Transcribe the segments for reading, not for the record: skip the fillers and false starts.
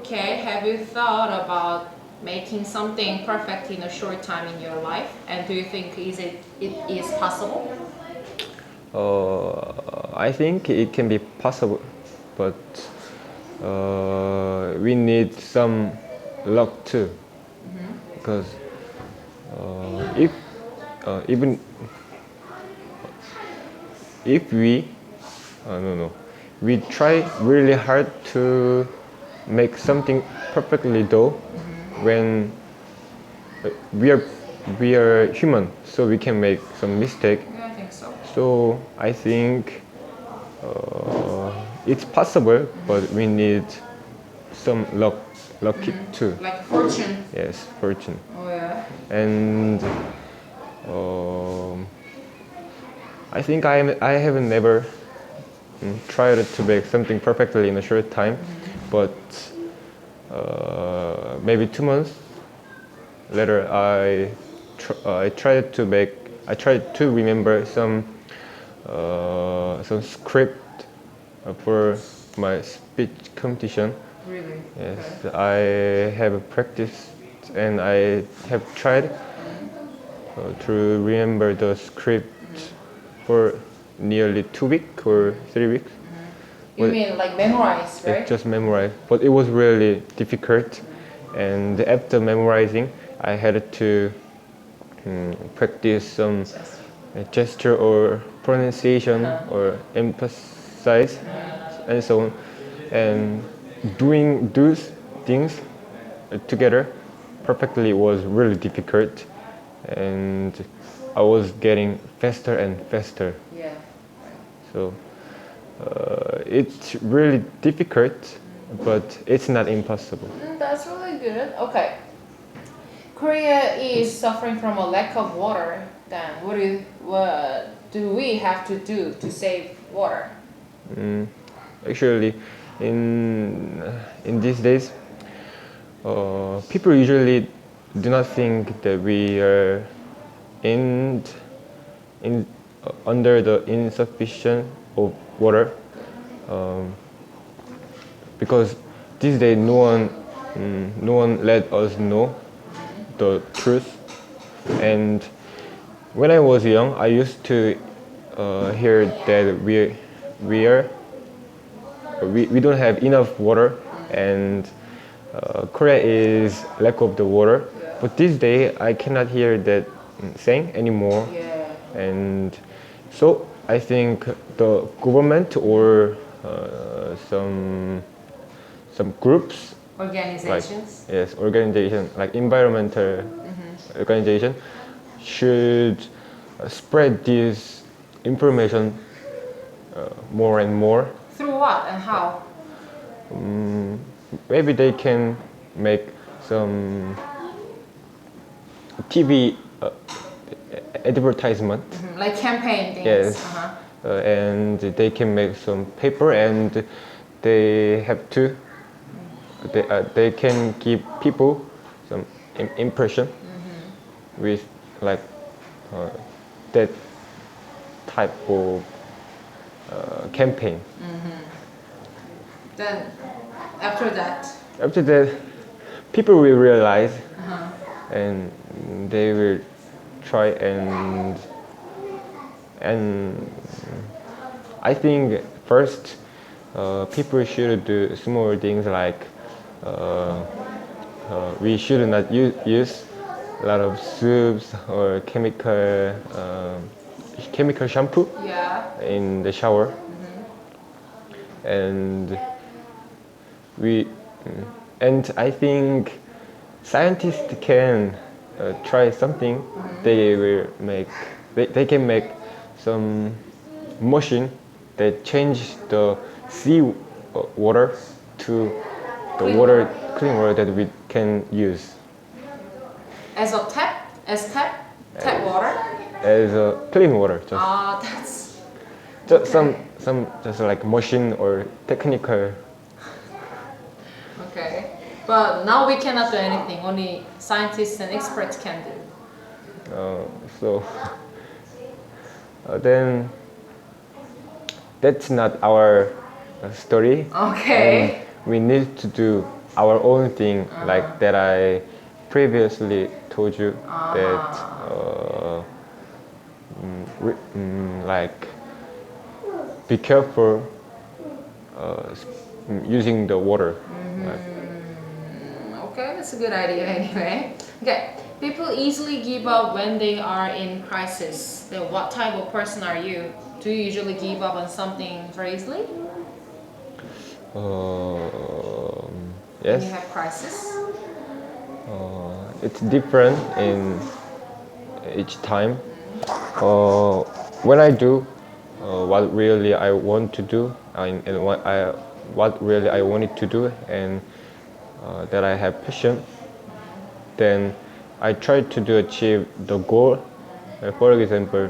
Okay, have you thought about making something perfect in a short time in your life? And do you think it is possible? I think it can be possible, but we need some luck too. Because if even if we no, we try really hard to make something perfectly though, when we are human, so we can make some mistake. Yeah, I think so. So I think it's possible, but we need some lucky too. Like fortune. Yes, fortune. Oh yeah. And I think I haven't never tried to make something perfectly in a short time, but maybe 2 months later I tried to remember some script for my speech competition. Really? Yes, Okay. I have practiced and I have tried to remember the script for nearly 2 weeks or 3 weeks. You mean like memorize, right? Just memorize, but it was really difficult. And after memorizing, I had to practice some gesture or pronunciation or emphasize and so on. And doing those things together perfectly was really difficult, and I was getting faster and faster. Yeah. So it's really difficult, but it's not impossible. That's really good. Okay. Korea is suffering from a lack of water. Then what do we have to do to save water? Actually, in these days, people usually do not think that we are in under the insufficient of water, because these days no one let us know the truth. And when I was young, I used to hear that we don't have enough water, and Korea is lack of the water. But this day I cannot hear that saying anymore. Yeah. And so I think the government or some groups, Organizations. organization like environmental organization should spread this information more and more. Through what and how? Maybe they can make some TV advertisement. Like campaign things. Yes. And they can make some paper, and they have to they can give people some impression with like that type of campaign. Then after that. After that, people will realize, and they will try, and I think first people should do small things like we should not use a lot of soaps or chemical shampoo in the shower. And I think scientists can try something. They can make some machine that change the sea water to the clean water that we can use As a tap? As tap water? as clean water. That's Just some just like machine or technical. okay. But now we cannot do anything. Only scientists and experts can do. So then that's not our story. Okay. We need to do our own thing, like that I previously told you that like be careful using the water. Like, Okay, that's a good idea anyway. Okay, people easily give up when they are in crisis. Then what type of person are you? Do you usually give up on something very easily when you yes, have crisis? it's different in each time. When I do what really I want to do, and what really I wanted to do, and that I have passion, then I try to achieve the goal. For example,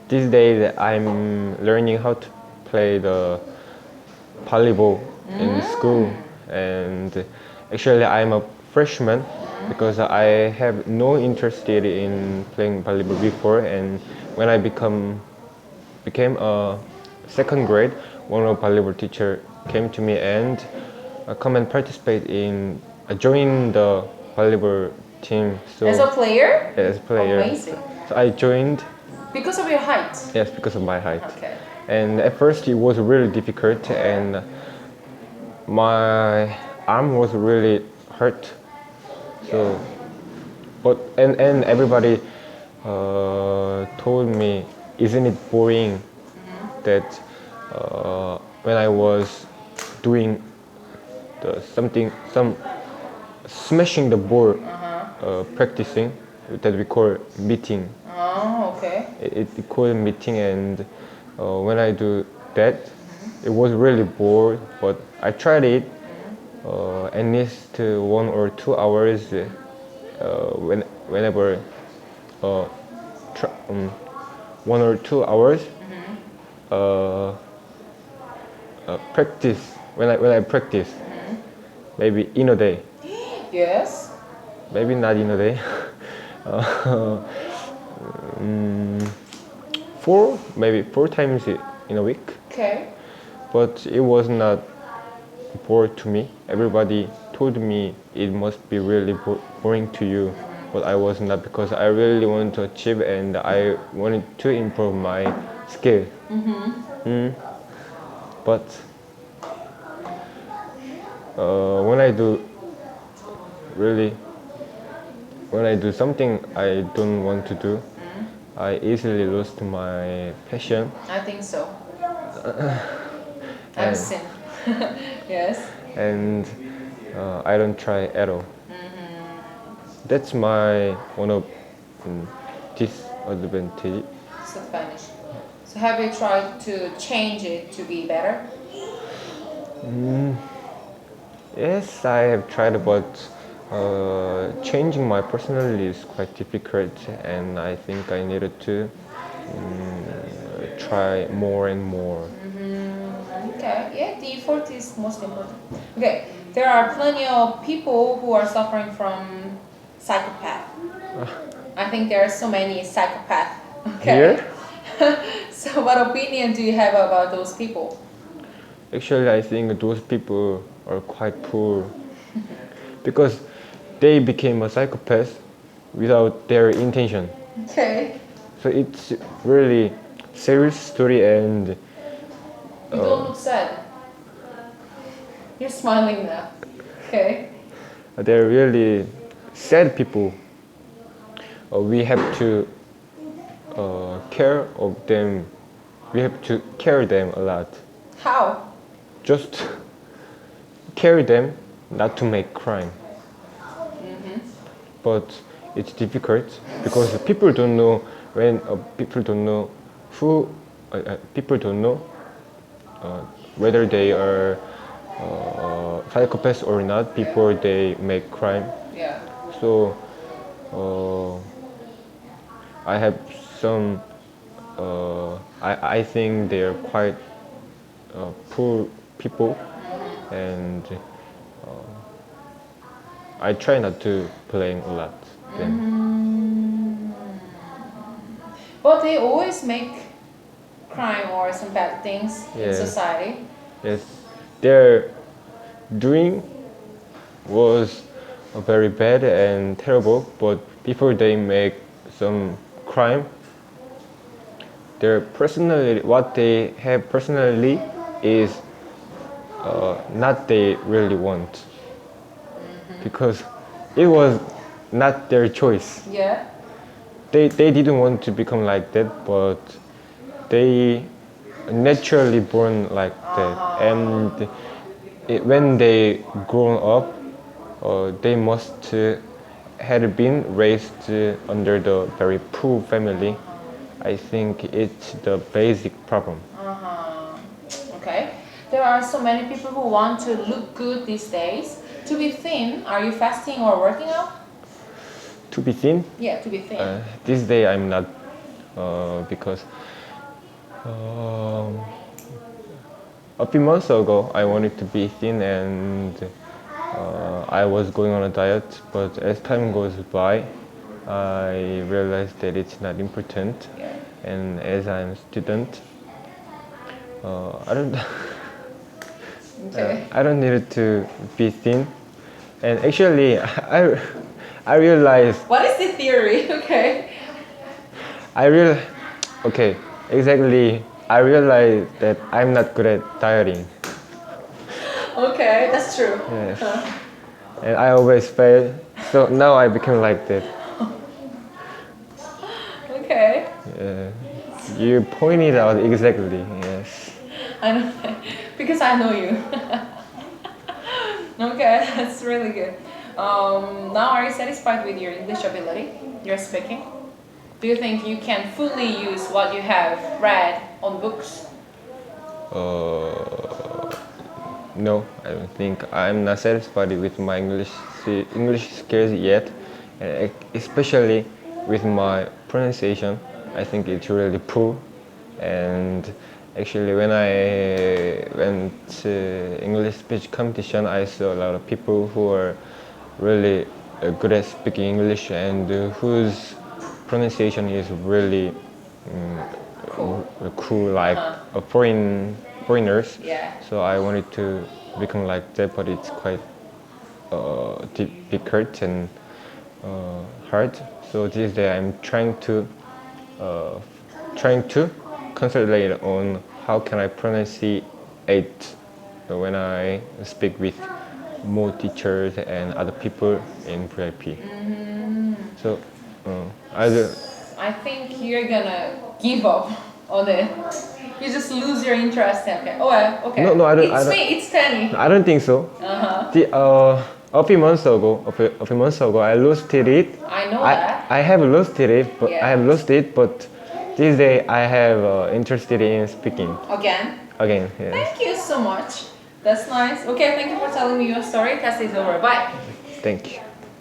these days I'm learning how to play the volleyball in school, and actually I'm a freshman because I have no interest in playing volleyball before, and when I became a second grade, one of volleyball teacher came to me and come and participate in join the volleyball team. So As a player? as a player, Amazing. so I joined. Because of your height? Yes, because of my height. Okay. And at first it was really difficult, and my arm was really hurt. So, but and everybody told me, isn't it boring that when I was doing some smashing the ball, practicing, that we call meeting. Oh, okay. It called meeting, and when I do that, it was really bored. But I tried it at least 1 or 2 hours whenever tr- 1 or 2 hours uh, practice when I practice, maybe in a day, Yes. maybe not in a day. Maybe 4 times in a week. Okay. But it was not bored to me. Everybody told me it must be really boring to you, but I was not, because I really wanted to achieve and I wanted to improve my skill. But when I do really, when I do something I don't want to do, I easily lost my passion. I think so. I've And- seen. Yes. and I don't try at all. That's my one of disadvantage. Spanish. So have you tried to change it to be better? Yes, I have tried, but changing my personality is quite difficult, and I think I needed to try more and more. Okay. Yeah, the effort is most important. Okay. There are plenty of people who are suffering from psychopath. I think there are so many psychopaths. Okay. Here? So what opinion do you have about those people? Actually, I think those people are quite poor because they became a psychopath without their intention. Okay. So it's really serious story, and You don't look sad. You're smiling now. Okay. they're really sad people. We have to care of them. We have to care them a lot. How? Just carry them, not to make crime. But it's difficult because people don't know when people don't know who people don't know whether they are psychopaths or not before they make crime. Yeah. So I have some. I think they are quite poor people, and I try not to blame a lot them. But they always make crime or some bad things in Yeah. society. Yes, they're doing was very bad and terrible, but before they make some crime, their personality, what they have personally is not they really want, because it was not their choice. Yeah. They didn't want to become like that, but they naturally born like that, and when they grown up, they must had been raised under the very poor family. I think it's the basic problem. Okay. There are so many people who want to look good these days. To be thin, are you fasting or working out? To be thin, Yeah, to be thin. this day I'm not, because um, a few months ago I wanted to be thin, and I was going on a diet, but as time goes by I realized that it's not important. Yeah. And as I'm a student, I don't Okay. I don't need it to be thin. And actually I realized What is the theory? Okay. okay, exactly, I realized that I'm not good at dieting. Okay, that's true. Yes. And I always fail. So now I became like that. Okay. You pointed out exactly. Yes. I know that. Because I know you. Okay, that's really good. Now, are you satisfied with your English ability? You're speaking? Do you think you can fully use what you have read on books? No, I don't think. I'm not satisfied with my English skills yet, and especially with my pronunciation. I think it's really poor. And actually, when I went to English speech competition, I saw a lot of people who are really good at speaking English, and whose pronunciation is really cool, like a foreigners. Yeah. So I wanted to become like that, but it's quite difficult and hard. So this day I'm trying to concentrate on how can I pronunciate when I speak with more teachers and other people in V.I.P. So I think you're gonna give up on it. You just lose your interest. Okay. Oh, well, okay. No, I don't. It's me. It's Tenny. I don't think so. A few months ago, I lost it. I know that. I have lost it, but Yeah. I have lost it. But this day I have interested in speaking Again. again. Yes. Thank you so much. That's nice. Okay, thank you for telling me your story. Test is over. Bye. Thank you.